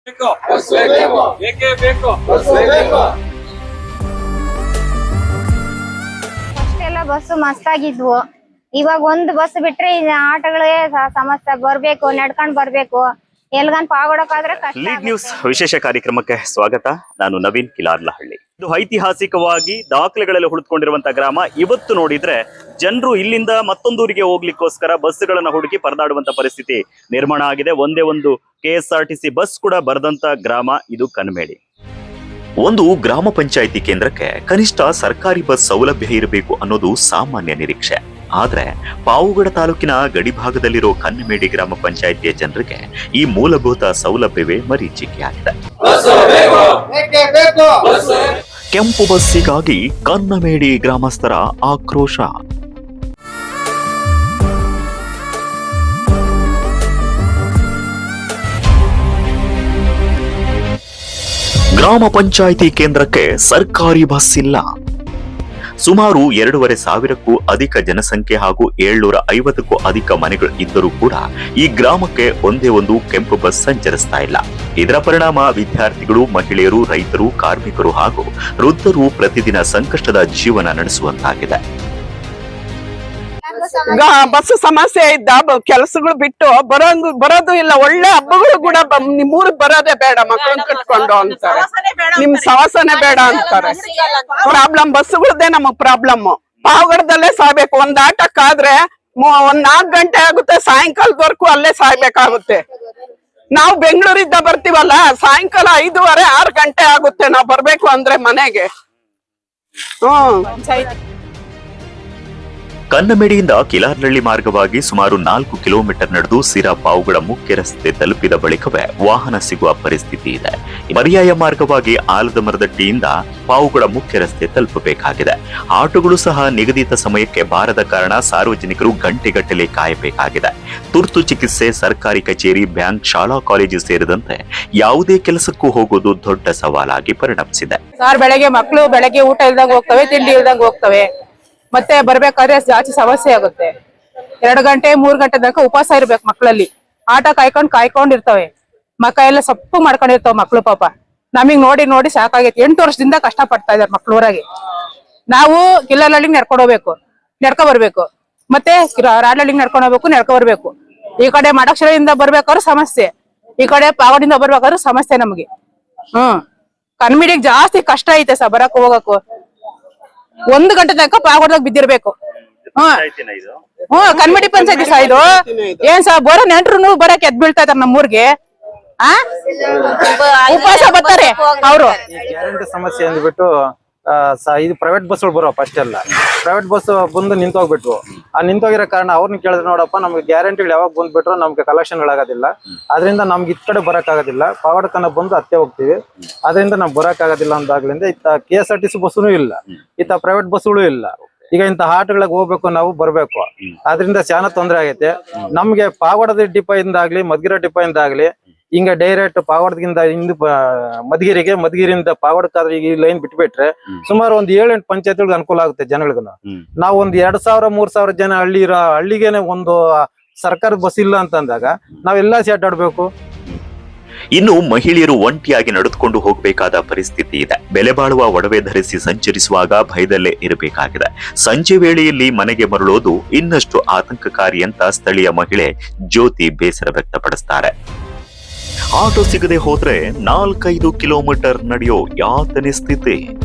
ಅಷ್ಟೆಲ್ಲ ಬಸ್ ಮಸ್ತ್ ಆಗಿದ್ವು. ಇವಾಗ ಒಂದು ಬಸ್ ಬಿಟ್ರೆ ಆಟೋಗಳಿಗೆ ಸಮಸ್ಯೆ, ಬರ್ಬೇಕು ನಡ್ಕೊಂಡ್ ಬರ್ಬೇಕು, ಎಲ್ಗನ್ ಪಾವಡಕ್ಕಾದ್ರೆ ಕಷ್ಟ. ಲೀಡ್ ನ್ಯೂಸ್ ವಿಶೇಷ ಕಾರ್ಯಕ್ರಮಕ್ಕೆ ಸ್ವಾಗತ. ನಾನು ನವೀನ್ ಕಿಲಾರ್ಲಹಳ್ಳಿ. ಇದು ಐತಿಹಾಸಿಕವಾಗಿ ದಾಖಲೆಗಳಲ್ಲಿ ಉಳಿದುಕೊಂಡಿರುವಂತಹ ಗ್ರಾಮ. ಇವತ್ತು ನೋಡಿದ್ರೆ ಜನರು ಇಲ್ಲಿಂದ ಮತ್ತೊಂದೂರಿಗೆ ಹೋಗ್ಲಿಕ್ಕೋಸ್ಕರ ಬಸ್ಗಳನ್ನ ಹುಡುಕಿ ಪರದಾಡುವಂತ ಪರಿಸ್ಥಿತಿ ನಿರ್ಮಾಣ ಆಗಿದೆ. ಒಂದೇ ಒಂದು KSRTC ಬಸ್ ಕೂಡ ಬರದಂತ ಗ್ರಾಮ ಇದು ಕನ್ಮೇಡಿ. ಒಂದು ಗ್ರಾಮ ಪಂಚಾಯಿತಿ ಕೇಂದ್ರಕ್ಕೆ ಕನಿಷ್ಠ ಸರ್ಕಾರಿ ಬಸ್ ಸೌಲಭ್ಯ ಇರಬೇಕು ಅನ್ನೋದು ಸಾಮಾನ್ಯ ನಿರೀಕ್ಷೆ. ಆದ್ರೆ ಪಾವುಗಡ ತಾಲೂಕಿನ ಗಡಿಭಾಗದಲ್ಲಿರೋ ಕನ್ನಮೇಡಿ ಗ್ರಾಮ ಪಂಚಾಯಿತಿಯ ಜನರಿಗೆ ಈ ಮೂಲಭೂತ ಸೌಲಭ್ಯವೇ ಮರೀಚಿಕೆಯಾಗಿದೆ. ಕೆಂಪು ಬಸ್ಸಿಗಾಗಿ ಕನ್ನಮೇಡಿ ಗ್ರಾಮಸ್ಥರ ಆಕ್ರೋಶ. ಗ್ರಾಮ ಪಂಚಾಯಿತಿ ಕೇಂದ್ರಕ್ಕೆ ಸರ್ಕಾರಿ ಬಸ್ ಇಲ್ಲ. ಸುಮಾರು 2,500ಕ್ಕೂ ಅಧಿಕ ಜನಸಂಖ್ಯೆ ಹಾಗೂ 750ಕ್ಕೂ ಅಧಿಕ ಮನೆಗಳು ಇದ್ದರೂ ಕೂಡ ಈ ಗ್ರಾಮಕ್ಕೆ ಒಂದೇ ಒಂದು ಕೆಂಪು ಬಸ್ ಸಂಚರಿಸ್ತಾ ಇಲ್ಲ. ಇದರ ಪರಿಣಾಮ ವಿದ್ಯಾರ್ಥಿಗಳು, ಮಹಿಳೆಯರು, ರೈತರು, ಕಾರ್ಮಿಕರು ಹಾಗೂ ವೃದ್ಧರು ಪ್ರತಿದಿನ ಸಂಕಷ್ಟದ ಜೀವನ ನಡೆಸುವಂತಾಗಿದೆ. ಬಸ್ ಸಮಸ್ಯೆ ಇದ್ದ ಕೆಲಸಗಳು ಬಿಟ್ಟು ಬರೋದು ಇಲ್ಲ. ಒಳ್ಳೆ ಹಬ್ಬಗಳು ಕೂಡ ನಿಮ್ಮೂರಿಗೆ ಬರೋದೇ ಬೇಡ, ಮಕ್ಕಳನ್ನ ಕಟ್ಕೊಂಡು ಅಂತಾರೆ. ನಿಮ್ ಸವಾಸನೆ ಬೇಡ ಅಂತಾರೆ. ಪ್ರಾಬ್ಲಮ್ ಬಸ್ಗಳದ್ದೇ ನಮಗ್ ಪ್ರಾಬ್ಲಮ್. ಪಾವಗಡದಲ್ಲೇ ಸಾಯ್ಬೇಕು. ಒಂದ್ ಆಟಕ್ಕಾದ್ರೆ ಒಂದ್ 4 ಗಂಟೆ ಆಗುತ್ತೆ, ಸಾಯಂಕಾಲದವರೆಗೂ ಅಲ್ಲೇ ಸಾಯ್ಬೇಕಾಗುತ್ತೆ. ನಾವು ಬೆಂಗಳೂರಿಂದ ಬರ್ತೀವಲ್ಲ, ಸಾಯಂಕಾಲ 5:15 6 ಗಂಟೆ ಆಗುತ್ತೆ ನಾವ್ ಬರ್ಬೇಕು ಅಂದ್ರೆ ಮನೆಗೆ. ಕನ್ನಮೇಡಿಯಿಂದ ಕಿಲಾರ್ನಹಳ್ಳಿ ಮಾರ್ಗವಾಗಿ ಸುಮಾರು 4 ಕಿಲೋಮೀಟರ್ ನಡೆದು ಸಿರಾ ಪಾವುಗಡ ಮುಖ್ಯ ರಸ್ತೆ ತಲುಪಿದ ಬಳಿಕವೇ ವಾಹನ ಸಿಗುವ ಪರಿಸ್ಥಿತಿ ಇದೆ. ಪರ್ಯಾಯ ಮಾರ್ಗವಾಗಿ ಆಲದ ಮರದಟ್ಟಿಯಿಂದ ಪಾವುಗಡ ಮುಖ್ಯ ರಸ್ತೆ ತಲುಪಬೇಕಾಗಿದೆ. ಆಟೋಗಳು ಸಹ ನಿಗದಿತ ಸಮಯಕ್ಕೆ ಬಾರದ ಕಾರಣ ಸಾರ್ವಜನಿಕರು ಗಂಟೆಗಟ್ಟಲೆ ಕಾಯಬೇಕಾಗಿದೆ. ತುರ್ತು ಚಿಕಿತ್ಸೆ, ಸರ್ಕಾರಿ ಕಚೇರಿ, ಬ್ಯಾಂಕ್, ಶಾಲಾ ಕಾಲೇಜು ಸೇರಿದಂತೆ ಯಾವುದೇ ಕೆಲಸಕ್ಕೂ ಹೋಗೋದು ದೊಡ್ಡ ಸವಾಲಾಗಿ ಪರಿಣಮಿಸಿದೆ. ಬೆಳಗ್ಗೆ ಮಕ್ಕಳು ಬೆಳಗ್ಗೆ ಊಟ ಇಲ್ದಾಗ ಹೋಗ್ತವೆ, ತಿಂಡಿ ಇಲ್ದಾಗ ಹೋಗ್ತವೆ. ಮತ್ತೆ ಬರ್ಬೇಕಾದ್ರೆ ಜಾಸ್ತಿ ಸಮಸ್ಯೆ ಆಗುತ್ತೆ. 2 ಗಂಟೆ 3 ಗಂಟೆ ತನಕ ಉಪವಾಸ ಇರ್ಬೇಕು ಮಕ್ಕಳಲ್ಲಿ. ಆಟ ಕಾಯ್ಕೊಂಡಿರ್ತವೆ. ಮಕ್ಕ ಎಲ್ಲ ಸೊಪ್ಪು ಮಾಡ್ಕೊಂಡಿರ್ತಾವ ಮಕ್ಳು. ಪಾಪ ನಮಗ್ ನೋಡಿ ಸಾಕಾಗೈತಿ. 8 ವರ್ಷದಿಂದ ಕಷ್ಟ ಪಡ್ತಾ ಇದಾರೆ ಮಕ್ಳು ಊರಾಗೆ. ನಾವು ಕಿಲ್ಲಹಳ್ಳಿಗೆ ನಡ್ಕೊ ಬರ್ಬೇಕು. ಮತ್ತೆ ರಾಡ್ಲಹಳ್ಳಿಗೆ ನಡ್ಕೊ ಬರ್ಬೇಕು. ಈ ಕಡೆ ಮಡಕ್ಷರದಿಂದ ಬರ್ಬೇಕಾದ್ರೂ ಸಮಸ್ಯೆ, ಈ ಕಡೆ ಪಾವಡಿಂದ ಬರ್ಬೇಕಾದ್ರೂ ಸಮಸ್ಯೆ ನಮ್ಗೆ. ಕನ್ಮಿಡಿಗೆ ಜಾಸ್ತಿ ಕಷ್ಟ ಐತೆ ಬರಕ್ ಹೋಗಕ್ಕೂ. 1 ಗಂಟೆ ತನಕ ಪಾವಗಡದಾಗ ಬಿದ್ದಿರ್ಬೇಕು. ಕನ್ಮಿಡಿ ಪಂಚಾಯತಿ ಇದು ಏನ್ ಬರೋ ನೆಂಟ್ರು ಬರಕ್ ಎದ್ ಬೀಳ್ತಾ ಇದಾರೆ ನಮ್ಮೂರ್ಗೆ. ಉಪವಾಸ ಬರ್ತಾರೆ ಅವರು. ಗ್ಯಾರಂಟಿ ಸಮಸ್ಯೆ ಅಂದ್ಬಿಟ್ಟು ಇದು ಪ್ರೈವೇಟ್ ಬಸ್ಗಳು ಬರೋ ಫಸ್ಟ್ ಎಲ್ಲ ಪ್ರೈವೇಟ್ ಬಸ್ ಬಂದು ನಿಂತೋಗ್ಬಿಟ್ವು. ಆ ನಿಂತೋಗಿರೋ ಕಾರಣ ಅವ್ರನ್ನ ಕೇಳಿದ್ರೆ, ನೋಡಪ್ಪ ನಮ್ಗೆ ಗ್ಯಾರಂಟಿಗಳು ಯಾವಾಗ ಬಂದ್ಬಿಟ್ರು ನಮ್ಗೆ ಕಲೆಕ್ಷನ್ಗಳಾಗೋದಿಲ್ಲ, ಅದರಿಂದ ನಮ್ಗೆ ಇತ್ ಕಡೆ ಬರೋಕ್ಕಾಗೋದಿಲ್ಲ, ಪಾವಗಡಕನ್ನ ಬಂದು ಅತ್ತೆ ಹೋಗ್ತೀವಿ, ಅದರಿಂದ ನಮ್ಗೆ ಬರೋಕ್ಕಾಗೋದಿಲ್ಲ ಅಂದಾಗ್ಲಿಂದ ಇತ್ತ KSRTC ಬಸ್ಸೂ ಇಲ್ಲ, ಇತ್ತ ಪ್ರೈವೇಟ್ ಬಸ್ಗಳು ಇಲ್ಲ. ಈಗ ಇಂತ ಆಟಗಳಿಗೆ ಹೋಗ್ಬೇಕು, ನಾವು ಬರ್ಬೇಕು, ಅದರಿಂದ చాలా ತೊಂದರೆ ಆಗೈತೆ ನಮ್ಗೆ. ಪಾವಗಡದ ಡಿಪೋ ಇಂದಾಗ್ಲಿ, ಮಧುಗಿರಿ ಡಿಪೋ ಇಂದಾಗ್ಲಿ ಹಿಂಗ ಡೈರೆಕ್ಟ್ ಪಾವಗಡದಿಂದ ಮಧುಗಿರಿಯಿಂದ ಪಾವಗಡಕ್ಕಾದ್ರೆ ಈಗ ಈ ಲೈನ್ ಬಿಟ್ಬಿಟ್ರೆ ಸುಮಾರು ಒಂದು 7-8 ಪಂಚಾಯತ್ಗಳಿಗೆ ಅನುಕೂಲ ಆಗುತ್ತೆ ಜನಗಳಿಗೂ. ನಾವು ಒಂದು 2,000-3,000 ಜನ ಹಳ್ಳಿಗೇನೆ ಒಂದು ಸರ್ಕಾರದ ಬಸ್ ಇಲ್ಲ ಅಂತಂದಾಗ ನಾವೆಲ್ಲ ಅಡ್ಡಾಡ್ಬೇಕು. ಇನ್ನು ಮಹಿಳೆಯರು ಒಂಟಿಯಾಗಿ ನಡೆದುಕೊಂಡು ಹೋಗಬೇಕಾದ ಪರಿಸ್ಥಿತಿ ಇದೆ. ಬೆಲೆ ಬಾಳುವ ಒಡವೆ ಧರಿಸಿ ಸಂಚರಿಸುವಾಗ ಭಯದಲ್ಲೇ ಇರಬೇಕಾಗಿದೆ. ಸಂಜೆ ವೇಳೆಯಲ್ಲಿ ಮನೆಗೆ ಮರಳೋದು ಇನ್ನಷ್ಟು ಆತಂಕಕಾರಿ ಅಂತ ಸ್ಥಳೀಯ ಮಹಿಳೆ ಜ್ಯೋತಿ ಬೇಸರ ವ್ಯಕ್ತಪಡಿಸ್ತಾರೆ. ಆಟೋ ಸಿಗದೆ ಹೋದ್ರೆ 4-5 ಕಿಲೋಮೀಟರ್ ನಡೆಯೋ ಯಾತನೆ ಸ್ಥಿತಿ.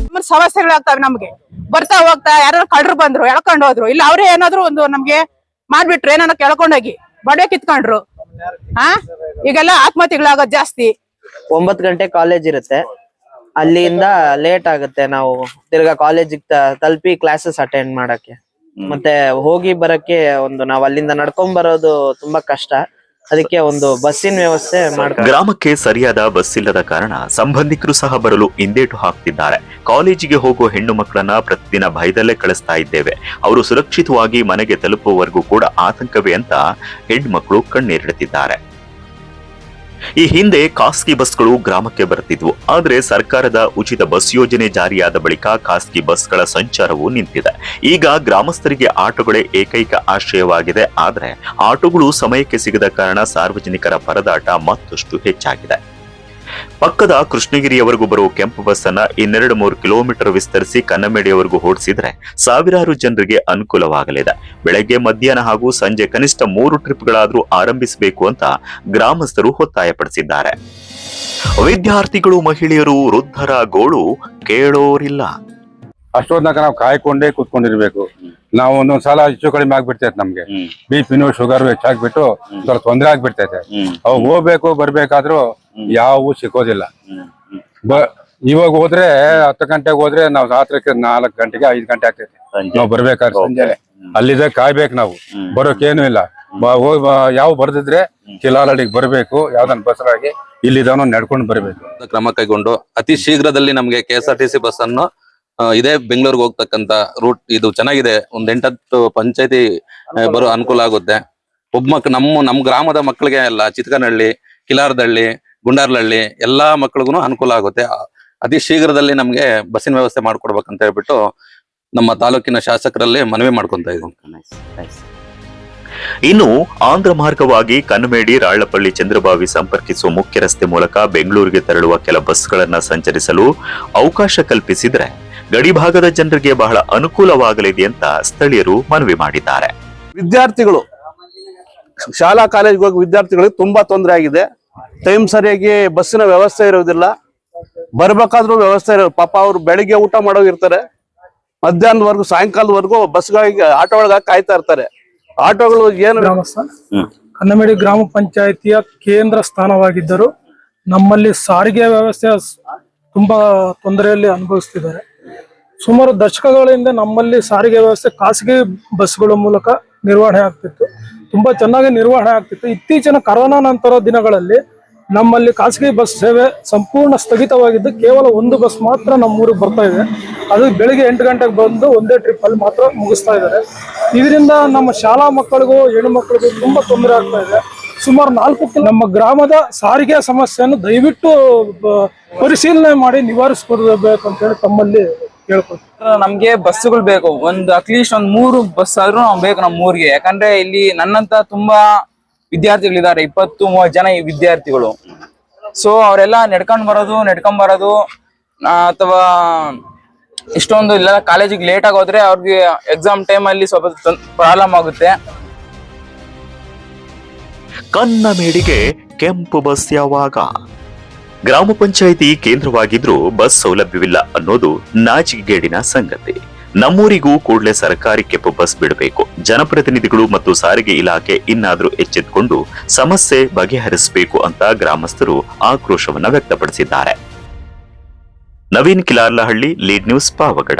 ಸಮಸ್ಯೆಗಳಾಗ್ತವೆ ನಮ್ಗೆ. ಬರ್ತಾ ಹೋಗ್ತಾ ಯಾರು ಕಳ್ರು ಬಂದ್ರು, ಎಳ್ಕೊಂಡ್ ಹೋದ್ರು, ಇಲ್ಲ ಅವ್ರೇ ಏನಾದ್ರು ಒಂದು ನಮ್ಗೆ ಮಾಡ್ಬಿಟ್ರು, ಏನಾರ ಕೆಳ್ಕೊಂಡೋಗಿ ಬಡೆ ಕಿತ್ಕೊಂಡ್ರು. ಈಗೆಲ್ಲ ಆತ್ಮಹತ್ಯೆಗಳಾಗೋದು ಜಾಸ್ತಿ. 9 ಗಂಟೆ ಕಾಲೇಜ್ ಇರುತ್ತೆ, ಅಲ್ಲಿಂದ ಲೇಟ್ ಆಗುತ್ತೆ. ನಾವು ತಿರ್ಗಾ ಕಾಲೇಜಿಗೆ ತಲುಪಿ ಕ್ಲಾಸಸ್ ಅಟೆಂಡ್ ಮಾಡಕ್ಕೆ, ಮತ್ತೆ ಹೋಗಿ ಬರಕ್ಕೆ ನಾವ್ ಅಲ್ಲಿಂದ ನಡ್ಕೊಂಡ್ ಬರೋದು ತುಂಬಾ ಕಷ್ಟ. ಅದಕ್ಕೆ ಒಂದು ಬಸ್ಸಿನ ವ್ಯವಸ್ಥೆ ಮಾಡ್ತಾರೆ. ಗ್ರಾಮಕ್ಕೆ ಸರಿಯಾದ ಬಸ್ ಇಲ್ಲದ ಕಾರಣ ಸಂಬಂಧಿಕರು ಸಹ ಬರಲು ಹಿಂದೇಟು ಹಾಕ್ತಿದ್ದಾರೆ. ಕಾಲೇಜಿಗೆ ಹೋಗುವ ಹೆಣ್ಣು ಮಕ್ಕಳನ್ನ ಪ್ರತಿದಿನ ಭಯದಲ್ಲೇ ಕಳಿಸ್ತಾ ಇದ್ದೇವೆ, ಅವರು ಸುರಕ್ಷಿತವಾಗಿ ಮನೆಗೆ ತಲುಪುವವರೆಗೂ ಕೂಡ ಆತಂಕವೇ ಅಂತ ಹೆಣ್ಮಕ್ಳು ಕಣ್ಣೀರಿಡುತ್ತಿದ್ದಾರೆ. ಈ ಹಿಂದೆ ಖಾಸಗಿ ಬಸ್ಗಳು ಗ್ರಾಮಕ್ಕೆ ಬರುತ್ತಿದ್ವು. ಆದರೆ ಸರ್ಕಾರದ ಉಚಿತ ಬಸ್ ಯೋಜನೆ ಜಾರಿಯಾದ ಬಳಿಕ ಖಾಸಗಿ ಬಸ್ಗಳ ಸಂಚಾರವೂ ನಿಂತಿದೆ. ಈಗ ಗ್ರಾಮಸ್ಥರಿಗೆ ಆಟೋಗಳೇ ಏಕೈಕ ಆಶ್ರಯವಾಗಿದೆ. ಆದರೆ ಆಟೋಗಳು ಸಮಯಕ್ಕೆ ಸಿಗದ ಕಾರಣ ಸಾರ್ವಜನಿಕರ ಪರದಾಟ ಮತ್ತಷ್ಟು ಹೆಚ್ಚಾಗಿದೆ. ಪಕ್ಕದ ಕೃಷ್ಣಗಿರಿಯವರೆಗೂ ಬರುವ ಕೆಂಪು ಬಸ್ ಅನ್ನ 2-3 ಕಿಲೋಮೀಟರ್ ವಿಸ್ತರಿಸಿ ಕನ್ನಂಬೇಡಿಯವರೆಗೂ ಓಡಿಸಿದ್ರೆ ಸಾವಿರಾರು ಜನರಿಗೆ ಅನುಕೂಲವಾಗಲಿದೆ. ಬೆಳಗ್ಗೆ, ಮಧ್ಯಾಹ್ನ ಹಾಗೂ ಸಂಜೆ ಕನಿಷ್ಠ 3 ಟ್ರಿಪ್ಗಳಾದ್ರೂ ಆರಂಭಿಸಬೇಕು ಅಂತ ಗ್ರಾಮಸ್ಥರು ಒತ್ತಾಯಪಡಿಸಿದ್ದಾರೆ. ವಿದ್ಯಾರ್ಥಿಗಳು, ಮಹಿಳೆಯರು, ವೃದ್ಧರ ಗೋಳು ಕೇಳೋರಿಲ್ಲ. ಅಷ್ಟೊಂದಕ ನಾವು ಕಾಯ್ಕೊಂಡೇ ಕೂತ್ಕೊಂಡಿರ್ಬೇಕು. ನಾವು ಒಂದೊಂದ್ಸಲ ಹೆಚ್ಚು ಕಡಿಮೆ ಆಗ್ಬಿಡ್ತೈತೆ, ನಮ್ಗೆ BP ಶುಗರ್ ಹೆಚ್ಚಾಗ್ಬಿಟ್ಟು ಒಂಥರ ತೊಂದರೆ ಆಗ್ಬಿಡ್ತೈತೆ. ಅವು ಹೋಗ್ಬೇಕು ಬರ್ಬೇಕಾದ್ರೂ ಯಾವ ಸಿಕ್ಕೋದಿಲ್ಲ. ಇವಾಗ ಹೋದ್ರೆ 10 ಗಂಟೆಗೆ ಹೋದ್ರೆ ನಾವು ರಾತ್ರಿಗೆ 4 ಗಂಟೆಗೆ 5 ಗಂಟೆ ಆಗ್ತೈತೆ ನಾವು ಬರ್ಬೇಕಾದ್ರೆ. ಸಂಜೆ ಅಲ್ಲಿದ್ದ ಕಾಯ್ಬೇಕು ನಾವು, ಬರೋಕೇನು ಇಲ್ಲ. ಯಾವ ಬರ್ದಿದ್ರೆ ಕಿಲಾಲಡಿಗೆ ಬರ್ಬೇಕು, ಯಾವ್ದನ್ ಬಸ್ರಾಗಿ ಇಲ್ಲಿದವನು ನಡ್ಕೊಂಡು ಬರ್ಬೇಕು. ಕ್ರಮ ಕೈಗೊಂಡು ಅತಿ ಶೀಘ್ರದಲ್ಲಿ ನಮ್ಗೆ KSRTC ಬಸ್ ಅನ್ನು ಇದೇ ಬೆಂಗಳೂರಿಗೆ ಹೋಗ್ತಕ್ಕಂತ ರೂಟ್ ಇದು ಚೆನ್ನಾಗಿದೆ. ಒಂದ್ 8-10 ಪಂಚಾಯತಿ ಬರೋ ಅನುಕೂಲ ಆಗುತ್ತೆ. ನಮ್ಮ ಗ್ರಾಮದ ಮಕ್ಕಳಿಗೆ ಎಲ್ಲ ಚಿತ್ಕನಹಳ್ಳಿ, ಕಿಲಾರದಹಳ್ಳಿ, ಗುಂಡಾರ್ಲಹಳ್ಳಿ ಎಲ್ಲಾ ಮಕ್ಕಳಿಗೂ ಅನುಕೂಲ ಆಗುತ್ತೆ. ಅತಿ ಶೀಘ್ರದಲ್ಲಿ ನಮ್ಗೆ ಬಸ್ಸಿನ ವ್ಯವಸ್ಥೆ ಮಾಡ್ಕೊಡ್ಬೇಕಂತ ಹೇಳ್ಬಿಟ್ಟು ನಮ್ಮ ತಾಲೂಕಿನ ಶಾಸಕರಲ್ಲಿ ಮನವಿ ಮಾಡ್ಕೊಂತ ಇದ್ದೀವಿ. ಇನ್ನು ಆಂಧ್ರ ಮಾರ್ಗವಾಗಿ ಕನ್ನಮೇಡಿ, ರಾళ్లಪಲ್ಲಿ, ಚಂದ್ರಬಾವಿ ಸಂಪರ್ಕಿಸುವ ಮುಖ್ಯ ರಸ್ತೆ ಮೂಲಕ ಬೆಂಗಳೂರಿಗೆ ತೆರಳುವ ಕೆಲ ಬಸ್ಗಳನ್ನ ಸಂಚರಿಸಲು ಅವಕಾಶ ಕಲ್ಪಿಸಿದ್ರೆ ಗಡಿಭಾಗದ ಜನರಿಗೆ ಬಹಳ ಅನುಕೂಲವಾಗಲಿದೆ ಅಂತ ಸ್ಥಳೀಯರು ಮನವಿ ಮಾಡಿದ್ದಾರೆ. ವಿದ್ಯಾರ್ಥಿಗಳು ಶಾಲಾ ಕಾಲೇಜ್ಗೆ ಹೋಗಿ ವಿದ್ಯಾರ್ಥಿಗಳಿಗೆ ತುಂಬಾ ತೊಂದರೆ ಆಗಿದೆ. ಟೈಮ್ ಸರಿಯಾಗಿ ಬಸ್ಸಿನ ವ್ಯವಸ್ಥೆ ಇರೋದಿಲ್ಲ, ಬರ್ಬೇಕಾದ್ರೂ ವ್ಯವಸ್ಥೆ ಇರೋ. ಪಾಪ ಅವ್ರು ಬೆಳಿಗ್ಗೆ ಊಟ ಮಾಡೋಗಿರ್ತಾರೆ, ಮಧ್ಯಾಹ್ನದವರೆಗೂ ಸಾಯಂಕಾಲದವರೆಗೂ ಬಸ್ಗಳಿಗೆ ಆಟೋಗಳಿಗೆ ಕಾಯ್ತಾ ಇರ್ತಾರೆ. ಆಟೋಗಳು ಏನು ಕನ್ನಮೇಡಿ ಗ್ರಾಮ ಪಂಚಾಯಿತಿಯ ಕೇಂದ್ರ ಸ್ಥಾನವಾಗಿದ್ದರು ನಮ್ಮಲ್ಲಿ ಸಾರಿಗೆ ವ್ಯವಸ್ಥೆ ತುಂಬಾ ತೊಂದರೆಯಲ್ಲಿ ಅನುಭವಿಸ್ತಿದ್ದಾರೆ. ಸುಮಾರು ದಶಕಗಳಿಂದ ನಮ್ಮಲ್ಲಿ ಸಾರಿಗೆ ವ್ಯವಸ್ಥೆ ಖಾಸಗಿ ಬಸ್ಗಳ ಮೂಲಕ ನಿರ್ವಹಣೆ ಆಗ್ತಿತ್ತು, ತುಂಬಾ ಚೆನ್ನಾಗಿ ನಿರ್ವಹಣೆ ಆಗ್ತಿತ್ತು. ಇತ್ತೀಚಿನ ಕರೋನಾ ನಂತರ ದಿನಗಳಲ್ಲಿ ನಮ್ಮಲ್ಲಿ ಖಾಸಗಿ ಬಸ್ ಸೇವೆ ಸಂಪೂರ್ಣ ಸ್ಥಗಿತವಾಗಿದ್ದು ಕೇವಲ ಒಂದು ಬಸ್ ಮಾತ್ರ ನಮ್ಮೂರಿಗೆ ಬರ್ತಾ ಇದೆ. ಅದು ಬೆಳಿಗ್ಗೆ 8 ಗಂಟೆಗೆ ಬಂದು ಒಂದೇ ಟ್ರಿಪ್ ಅಲ್ಲಿ ಮಾತ್ರ ಮುಗಿಸ್ತಾ ಇದ್ದಾರೆ. ಇದರಿಂದ ನಮ್ಮ ಶಾಲಾ ಮಕ್ಕಳಿಗೂ ಹೆಣ್ಣು ಮಕ್ಕಳಿಗೂ ತುಂಬಾ ತೊಂದರೆ ಆಗ್ತಾ ಇದೆ. ಸುಮಾರು 4 ನಮ್ಮ ಗ್ರಾಮದ ಸಾರಿಗೆ ಸಮಸ್ಯೆಯನ್ನು ದಯವಿಟ್ಟು ಪರಿಶೀಲನೆ ಮಾಡಿ ನಿವಾರಿಸ್ಕೊಡ್ಬೇಕು ಅಂತ ಹೇಳಿ ತಮ್ಮಲ್ಲಿ ಕೇಳ್ಕೊಳ್ತೀವಿ. ನಮ್ಗೆ ಬಸ್ಸುಗಳು ಬೇಕು, ಅಟ್ಲೀಸ್ಟ್ 3 ಬಸ್ ಆದ್ರೂ ಬೇಕು ನಮ್ಮ ಊರಿಗೆ. ಯಾಕಂದ್ರೆ ಇಲ್ಲಿ ನನ್ನಂತ ತುಂಬಾ ವಿದ್ಯಾರ್ಥಿಗಳಿದ್ದಾರೆ, 20-30 ಜನ ವಿದ್ಯಾರ್ಥಿಗಳು. ಸೊ ಅವರೆಲ್ಲ ನಡ್ಕೊಂಡ್ ಬರೋದು ಅಥವಾ ಇಷ್ಟೊಂದು ಇಲ್ಲ ಕಾಲೇಜಿಗೆ ಲೇಟ್ ಆಗಿ ಹೋದ್ರೆ ಅವ್ರಿಗೆ ಎಕ್ಸಾಮ್ ಟೈಮ್ ಅಲ್ಲಿ ಸ್ವಲ್ಪ ಪ್ರಾಬ್ಲಮ್ ಆಗುತ್ತೆ. ಕನ್ನಮೇಡಿಗೆ ಕೆಂಪು ಬಸ್ ಯಾವಾಗ? ಗ್ರಾಮ ಪಂಚಾಯಿತಿ ಕೇಂದ್ರವಾಗಿದ್ರೂ ಬಸ್ ಸೌಲಭ್ಯವಿಲ್ಲ ಅನ್ನೋದು ನಾಚಿಕೆಗೇಡಿನ ಸಂಗತಿ. ನಮ್ಮೂರಿಗೂ ಕೂಡಲೇ ಸರ್ಕಾರಿ ಕೆಂಪು ಬಸ್ ಬಿಡಬೇಕು. ಜನಪ್ರತಿನಿಧಿಗಳು ಮತ್ತು ಸಾರಿಗೆ ಇಲಾಖೆ ಇನ್ನಾದ್ರೂ ಎಚ್ಚೆತ್ತುಕೊಂಡು ಸಮಸ್ಯೆ ಬಗೆಹರಿಸಬೇಕು ಅಂತ ಗ್ರಾಮಸ್ಥರು ಆಕ್ರೋಶವನ್ನ ವ್ಯಕ್ತಪಡಿಸಿದ್ದಾರೆ. Naveen Kilarlahalli, lead news, Pavagada.